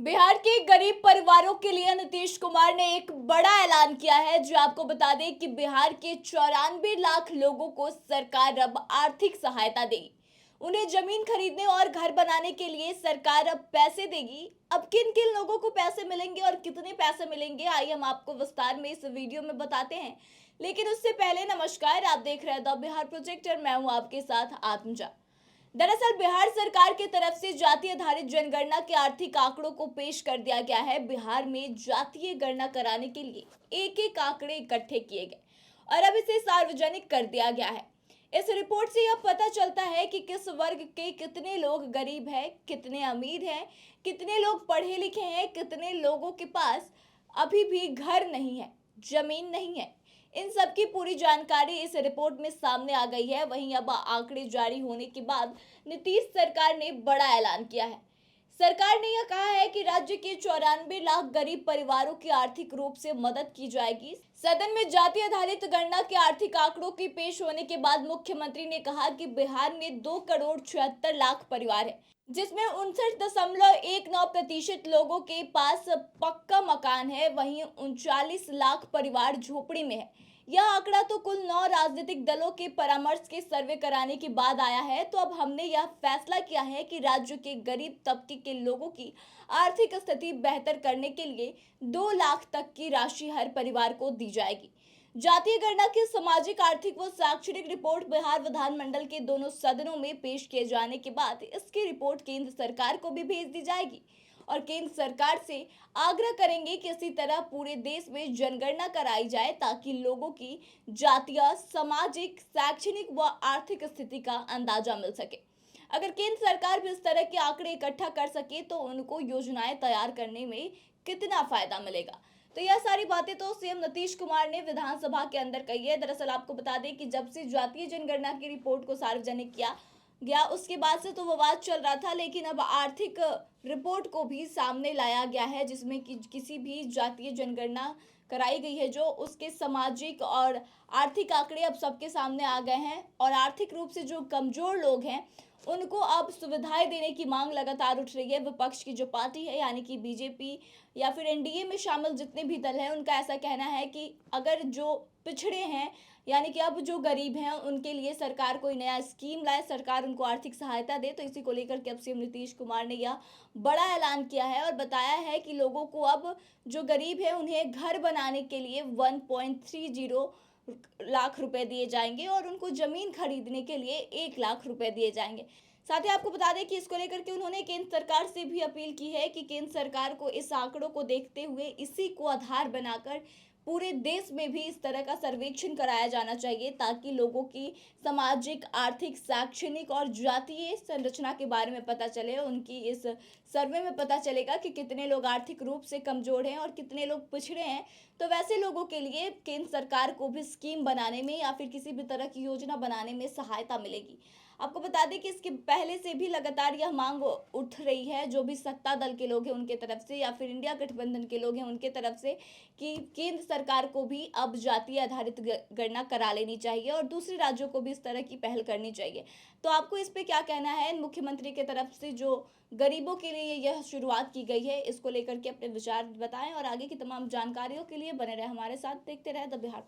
बिहार के गरीब परिवारों के लिए नीतीश कुमार ने एक बड़ा ऐलान किया है। जो आपको बता दें कि बिहार के 94 लाख लोगों को सरकार अब आर्थिक सहायता देगी। उन्हें जमीन खरीदने और घर बनाने के लिए सरकार अब पैसे देगी। अब किन किन लोगों को पैसे मिलेंगे और कितने पैसे मिलेंगे, आइए हम आपको विस्तार में इस वीडियो में बताते हैं। लेकिन उससे पहले नमस्कार, आप देख रहे हैं द बिहार प्रोजेक्टर। मैं हूं आपके साथ आत्मजा। दरअसल बिहार सरकार की तरफ से जाति आधारित जनगणना के आर्थिक आंकड़ों को पेश कर दिया गया है। बिहार में जातीय गणना कराने के लिए एक एक आंकड़े इकट्ठे किए गए और अब इसे सार्वजनिक कर दिया गया है। इस रिपोर्ट से यह पता चलता है कि किस वर्ग के कितने लोग गरीब हैं, कितने अमीर हैं, कितने लोग पढ़े लिखे हैं, कितने लोगों के पास अभी भी घर नहीं है, जमीन नहीं है। इन सब की पूरी जानकारी इस रिपोर्ट में सामने आ गई है। वहीं अब आंकड़े जारी होने के बाद नीतीश सरकार ने बड़ा ऐलान किया है। सरकार ने यह कहा है कि राज्य के 94 लाख गरीब परिवारों की आर्थिक रूप से मदद की जाएगी। सदन में जाति आधारित गणना के आर्थिक आंकड़ों की पेश होने के बाद मुख्यमंत्री ने कहा कि बिहार में 2 करोड़ 76 लाख परिवार है, जिसमें 59.19% लोगों के पास पक्का मकान है। वहीं 39 लाख परिवार झोपड़ी में है। यह आंकड़ा तो कुल 9 राजनीतिक दलों के परामर्श के सर्वे कराने के बाद आया है। तो अब हमने यह फैसला किया है कि राज्य के गरीब तबके के लोगों की आर्थिक स्थिति बेहतर करने के लिए 2 लाख तक की राशि हर परिवार को दी जाएगी। जातीय गणना की सामाजिक, आर्थिक व शैक्षणिक रिपोर्ट बिहार विधानमंडल के दोनों सदनों में पेश किए जाने के बाद इसकी रिपोर्ट केंद्र सरकार को भी भेज दी जाएगी और केंद्र सरकार से आग्रह करेंगे कि इसी तरह पूरे देश में जनगणना कराई जाए ताकि लोगों की जातीय, सामाजिक, शैक्षणिक व आर्थिक स्थिति का अंदाजा मिल सके। अगर केंद्र सरकार भी इस तरह के आंकड़े इकट्ठा कर सके तो उनको योजनाएं तैयार करने में कितना फायदा मिलेगा। तो यह सारी बातें तो सीएम नीतीश कुमार ने विधानसभा के अंदर कही है। दरअसल आपको बता दें कि जब से जातीय जनगणना की रिपोर्ट को सार्वजनिक किया गया उसके बाद से तो विवाद चल रहा था, लेकिन अब आर्थिक रिपोर्ट को भी सामने लाया गया है जिसमें कि किसी भी जातीय जनगणना कराई गई है जो उसके सामाजिक और आर्थिक आंकड़े अब सबके सामने आ गए हैं और आर्थिक रूप से जो कमजोर लोग हैं उनको अब सुविधाएं देने की मांग लगातार उठ रही है। विपक्ष की जो पार्टी है यानी कि बीजेपी या फिर एनडीए में शामिल जितने भी दल हैं उनका ऐसा कहना है कि अगर जो पिछड़े हैं यानी कि अब जो गरीब हैं उनके लिए सरकार कोई नया स्कीम लाए, सरकार उनको आर्थिक सहायता दे। तो इसी को लेकर के अब सीएम नीतीश कुमार ने यह बड़ा ऐलान किया है और बताया है कि लोगों को अब जो गरीब है उन्हें घर बनाने के लिए 1.30 लाख रुपए दिए जाएंगे और उनको जमीन खरीदने के लिए 1 लाख रुपए दिए जाएंगे। साथ ही आपको बता दें कि इसको लेकर के उन्होंने केंद्र सरकार से भी अपील की है कि केंद्र सरकार को इस आंकड़ों को देखते हुए इसी को आधार बनाकर पूरे देश में भी इस तरह का सर्वेक्षण कराया जाना चाहिए ताकि लोगों की सामाजिक, आर्थिक, शैक्षणिक और जातीय संरचना के बारे में पता चले। उनकी इस सर्वे में पता चलेगा कि कितने लोग आर्थिक रूप से कमजोर हैं और कितने लोग पिछड़े हैं। तो वैसे लोगों के लिए केंद्र सरकार को भी स्कीम बनाने में या फिर किसी भी तरह की योजना बनाने में सहायता मिलेगी। आपको बता दें कि इसके पहले से भी लगातार यह मांग उठ रही है जो भी सत्ता दल के लोग हैं उनके तरफ से या फिर इंडिया गठबंधन के लोग हैं उनके तरफ से कि केंद्र सरकार को भी अब जातीय आधारित गणना करा लेनी चाहिए और दूसरे राज्यों को भी इस तरह की पहल करनी चाहिए। तो आपको इस पे क्या कहना है? मुख्यमंत्री की तरफ से जो गरीबों के लिए यह शुरुआत की गई है इसको लेकर के अपने विचार बताएं और आगे की तमाम जानकारियों के लिए बने रहे हमारे साथ। देखते रहे द बिहार।